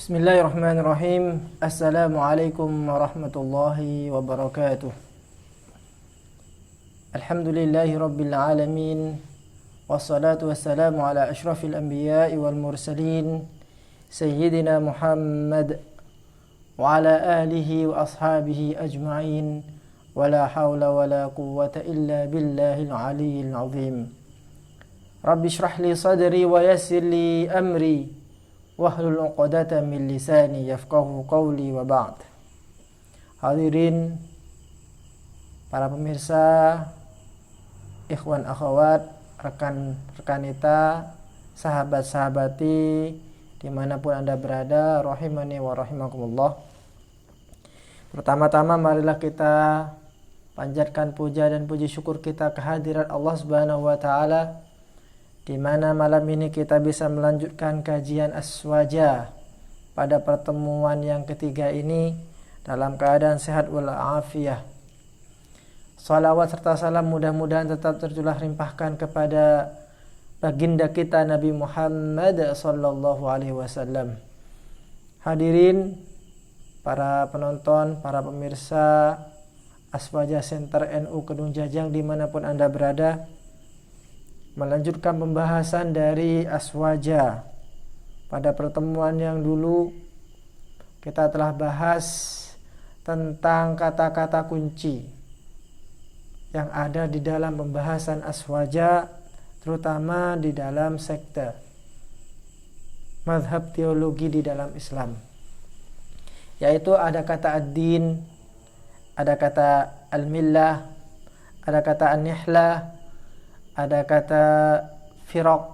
Bismillahirrahmanirrahim. Assalamualaikum warahmatullahi wabarakatuh. Alhamdulillahi rabbil alamin. Wassalatu wassalamu ala ashrafil anbiya'i wal mursalin Sayyidina Muhammad wa ala alihi wa ashabihi ajma'in. Wa la hawla wa la quwwata illa billahil aliyyil azim. Rabbi shrah li sadri wa yassir li amri wahlul 'uqdatam min lisani yafqahu qawli wa ba'd. Hadirin para pemirsa, ikhwan akhwat, rekan-rekan kita, sahabat-sahabati dimanapun Anda berada, rahimani wa rahimakumullah. Pertama-tama marilah kita panjatkan puja dan puji syukur kita kehadirat Allah Subhanahu wa taala, di mana malam ini kita bisa melanjutkan kajian Aswaja pada pertemuan yang ketiga ini dalam keadaan sehat walafiat. Salawat serta salam mudah-mudahan tetap tercurah limpahkan kepada baginda kita Nabi Muhammad sallallahu alaihi wasallam. Hadirin, para penonton, para pemirsa Aswaja Center NU Kedung Jajang dimanapun Anda berada, melanjutkan pembahasan dari Aswaja. Pada pertemuan yang dulu kita telah bahas tentang kata-kata kunci yang ada di dalam pembahasan Aswaja, terutama di dalam sekte mazhab teologi di dalam Islam, yaitu ada kata ad-din, ada kata al-millah, ada kata an-nihlah, ada kata firaq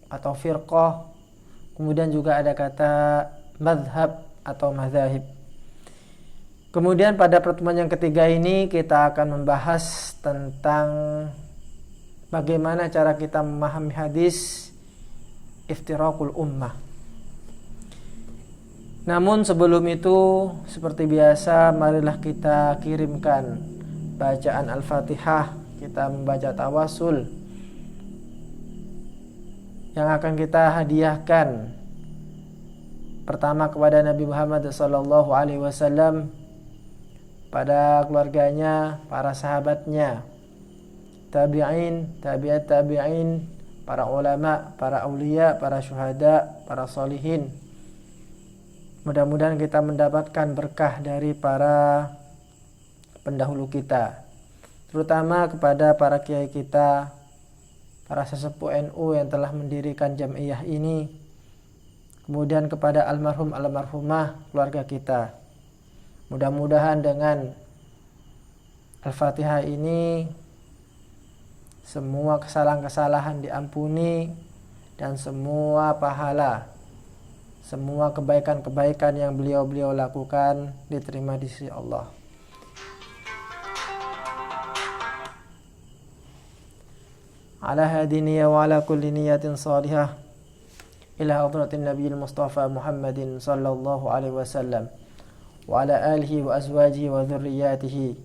atau firqah, kemudian juga ada kata madhab atau mazahib. Kemudian pada pertemuan yang ketiga ini kita akan membahas tentang bagaimana cara kita memahami hadis iftiraqul ummah. Namun sebelum itu, seperti biasa, marilah kita kirimkan bacaan Al-Fatihah. Kita membaca tawasul yang akan kita hadiahkan pertama kepada Nabi Muhammad sallallahu alaihi wasallam, pada keluarganya, para sahabatnya, tabi'in, tabi'at tabi'in, para ulama, para aulia, para syuhada, para sholihin. Mudah-mudahan kita mendapatkan berkah dari para pendahulu kita, terutama kepada para kiai kita, para sesepuh NU yang telah mendirikan jamiah ini, kemudian kepada almarhum almarhumah keluarga kita. Mudah-mudahan dengan Al-Fatihah ini semua kesalahan-kesalahan diampuni dan semua pahala, semua kebaikan-kebaikan yang beliau-beliau lakukan diterima di sisi Allah. Ala hadhihi niyyah wa ala kulli niyyatin salihah ila hadratin nabiyil mustafa Muhammadin sallallahu alaihi wasallam wa ala alihi wa azwajihi wa dhurriyyatihi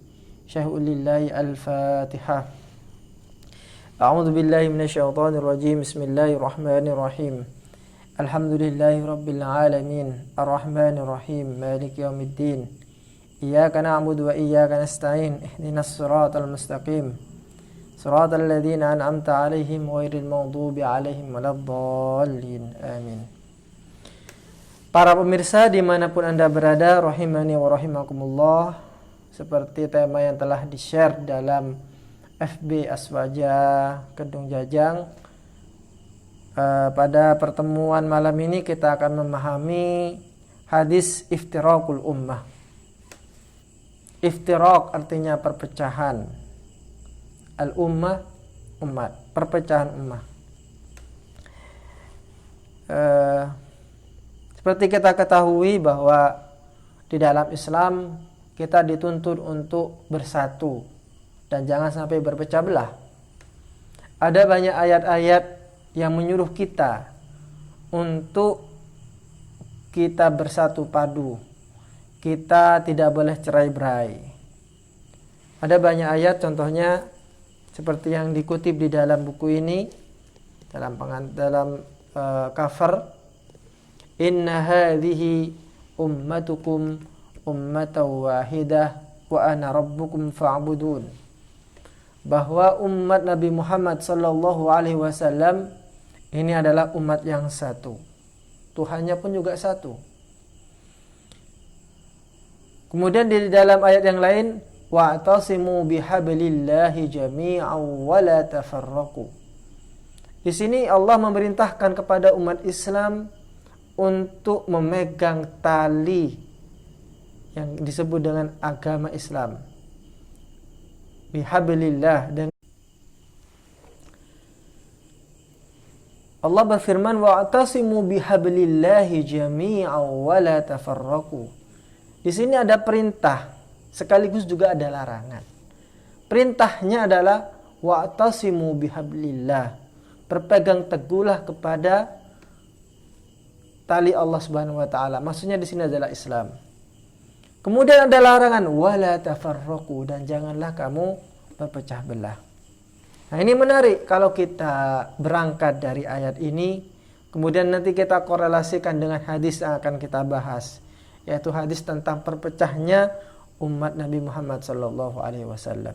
syah'u lillahi al-Fatihah. A'udzu billahi minasyaitonir rajim. Bismillahirrahmanirrahim. Alhamdulillahi rabbil alamin arrahmanir rahim maliki yaumiddin iyyaka na'budu wa iyyaka nasta'in ihdinas siratal mustaqim Siratal ladzina an'amta 'alaihim ghairil maghdubi 'alaihim waladdallin. Amin. Para pemirsa dimanapun Anda berada, rahimani wa rahimakumullah, seperti tema yang telah di-share dalam FB Aswaja Kedung Jajang, pada pertemuan malam ini kita akan memahami hadis iftiraqul ummah. Iftiraq artinya perpecahan. Al-ummah, umat, perpecahan ummah. Seperti kita ketahui bahwa di dalam Islam kita dituntut untuk bersatu dan jangan sampai berpecah belah. Ada banyak ayat-ayat yang menyuruh kita untuk kita bersatu padu. Kita tidak boleh cerai-berai. Ada banyak ayat, contohnya seperti yang dikutip di dalam buku ini, dalam cover, inna hadhihi ummatukum ummatan wahidah wa ana rabbukum fa'budun. Bahwa umat Nabi Muhammad sallallahu alaihi wasallam ini adalah umat yang satu. Tuhannya pun juga satu. Kemudian di dalam ayat yang lain, wa'tasimu bihablillahi jami'an wa la tafarraqu. Di sini Allah memerintahkan kepada umat Islam untuk memegang tali yang disebut dengan agama Islam. Bihablillah, dan Allah berfirman wa'tasimu bihablillahi jami'an wa la tafarraqu. Di sini ada perintah sekaligus juga ada larangan. Perintahnya adalah wa'tasimu bihablillah. Berpegang teguhlah kepada tali Allah Subhanahu wa taala. Maksudnya di sini adalah Islam. Kemudian ada larangan wala tafarraqu, dan janganlah kamu berpecah belah. Nah, ini menarik kalau kita berangkat dari ayat ini, kemudian nanti kita korelasikan dengan hadis yang akan kita bahas, yaitu hadis tentang perpecahnya umat Nabi Muhammad sallallahu alaihi wasallam.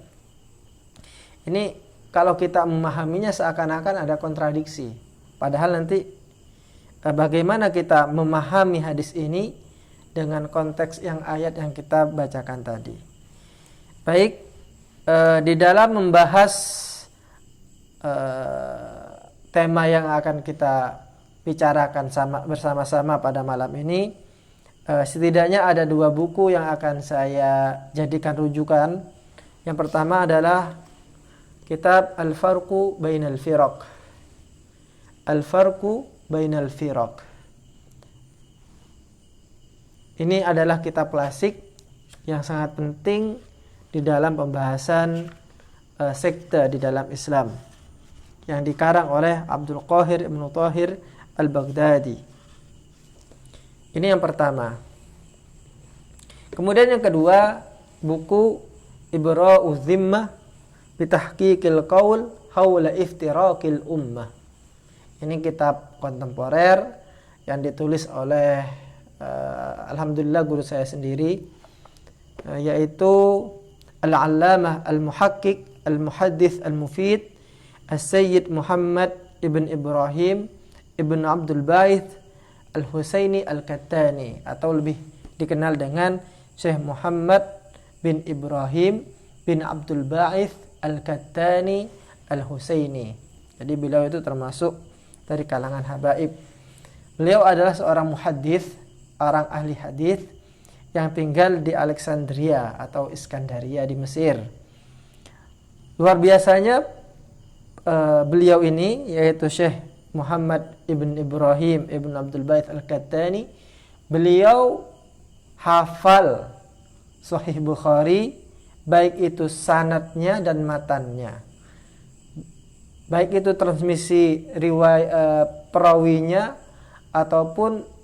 Ini kalau kita memahaminya seakan-akan ada kontradiksi. Padahal nanti bagaimana kita memahami hadis ini dengan konteks yang ayat yang kita bacakan tadi. Baik, di dalam membahas tema yang akan kita bicarakan bersama-sama pada malam ini, setidaknya ada 2 buku yang akan saya jadikan rujukan. Yang pertama adalah kitab Al-Farqu Bainal Firaq. Al-Farqu Bainal Firaq. Ini adalah kitab klasik yang sangat penting di dalam pembahasan sekte di dalam Islam, yang dikarang oleh Abdul Qahir Ibnu Thahir Al-Baghdadi. Ini yang pertama. Kemudian yang kedua, buku Ibra'uz Zimmah Bitahqiqil Qaul Haula Iftiraqil Ummah. Ini kitab kontemporer yang ditulis oleh alhamdulillah guru saya sendiri, yaitu Al-Allamah Al-Muhaqqiq Al-Muhaddits Al-Mufid As-Sayyid Muhammad Ibn Ibrahim Ibn Abdul Ba'ith Al-Husaini Al-Kattani, atau lebih dikenal dengan Syekh Muhammad bin Ibrahim bin Abdul Ba'ith Al-Kattani Al-Husaini. Jadi beliau itu termasuk dari kalangan habaib. Beliau adalah seorang muhaddits, orang ahli hadis yang tinggal di Alexandria atau Iskandaria di Mesir. Luar biasanya beliau ini, yaitu Syekh Muhammad ibn Ibrahim ibn Abdul Ba'ith Al-Kattani, beliau hafal Sahih Bukhari, baik itu sanadnya dan matannya, baik itu transmisi riwayat perawinya ataupun